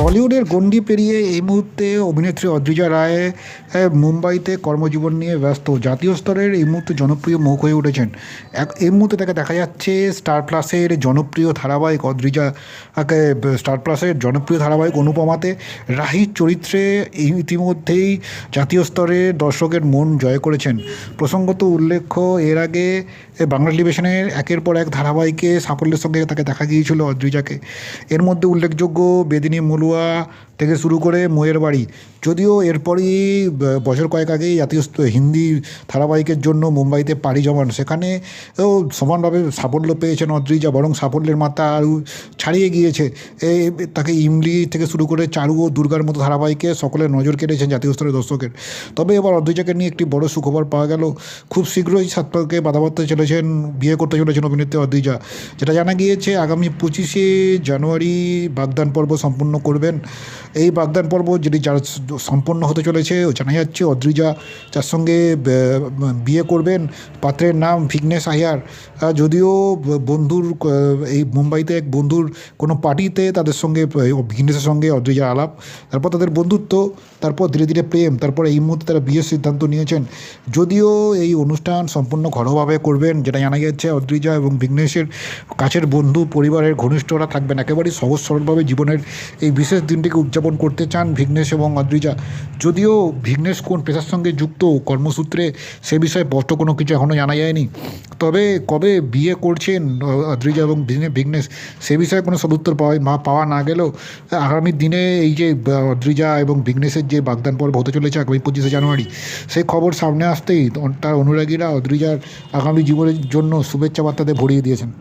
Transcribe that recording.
টলিউডের গণ্ডি পেরিয়ে এই মুহূর্তে অভিনেত্রী অদ্রিজা রায় মুম্বাইতে কর্মজীবন নিয়ে ব্যস্ত। জাতীয় স্তরের এই মুহূর্তে জনপ্রিয় মুখ হয়ে উঠেছেন। এই মুহূর্তে তাকে দেখা যাচ্ছে স্টার প্লাসের জনপ্রিয় ধারাবাহিক স্টার প্লাসের জনপ্রিয় ধারাবাহিক অনুপমাতে রাহির চরিত্রে ইতিমধ্যেই জাতীয় স্তরে দর্শকের মন জয় করেছেন। প্রসঙ্গত উল্লেখ্য, এর আগে বাংলা টেলিভিশনের একের পর এক ধারাবাহিকে সাফল্যের সঙ্গে তাকে দেখা গিয়েছিল অদ্রিজাকে। এর মধ্যে উল্লেখযোগ্য বেদিনী মলুয়া থেকে শুরু করে মোয়ের বাড়ি। যদিও এরপরই বছর কয়েক আগেই জাতীয় হিন্দি ধারাবাহিকের জন্য মুম্বাইতে পাড়ি জমান। সেখানেও সমানভাবে সাফল্য পেয়েছেন অদ্রিজা, বরং সাফল্যের মাত্রা আরও ছাড়িয়ে গিয়েছে। তাকে ইমলি থেকে শুরু করে চারু ও দুর্গার মতো ধারাবাহিকে সকলের নজর কেড়েছেন জাতীয় স্তরের দর্শকের। তবে এবার অদ্রিজাকে নিয়ে একটি বড় সুখবর পাওয়া গেল। খুব শীঘ্রই সাতপাকে বাধা বাঁধতে চলেছেন, বিয়ে করতে চলেছেন অভিনেত্রী অদ্রিজা। যেটা জানা গিয়েছে, আগামী 25শে জানুয়ারি বাগদান পর্ব সম্পূর্ণ করবেন। এই বাগদান পর্ব যেটি সম্পন্ন হতে চলেছে, জানা যাচ্ছে অদ্রিজা যার সঙ্গে বিয়ে করবেন, পাত্রের নাম ভিঘ্নেশ আইয়ার। যদিও বন্ধুর এই মুম্বাইতে এক বন্ধুর কোনো পার্টিতে তাদের সঙ্গে ভিঘ্নেশের সঙ্গে অদ্রিজা আলাপ, তারপর তাদের বন্ধুত্ব, তারপর ধীরে ধীরে প্রেম, তারপর এই মুহূর্তে তারা বিয়ের সিদ্ধান্ত নিয়েছেন। যদিও এই অনুষ্ঠান সম্পূর্ণ ঘরোয়াভাবে করবেন, যেটা জানা যাচ্ছে অদ্রিজা এবং ভিঘ্নেশের কাছের বন্ধু পরিবারের ঘনিষ্ঠরা থাকবেন। একেবারেই সহজ সরলভাবে জীবনের এই বিশেষ দিনটিকে উদযাপন করতে চান ভিঘ্নেশ এবং অদ্রিজা। যদিও ভিঘ্নেশ কোন পেশার সঙ্গে যুক্ত কর্মসূত্রে সে বিষয়ে স্পষ্ট কোনো কিছু এখনও জানা যায়নি। তবে কবে বিয়ে করছেন অদ্রিজা এবং ভিঘ্নেশ সে বিষয়ে কোনো সদুত্তর পাওয়া না গেলেও আগামী দিনে এই যে অদ্রিজা এবং ভিঘ্নেশের যে বাগদান পর্ব হতে চলেছে আগামী 25শে জানুয়ারি, সেই খবর সামনে আসতেই তার অনুরাগীরা অদ্রিজার আগামী জীবনের জন্য শুভেচ্ছা বার্তাতে ভরিয়ে দিয়েছেন।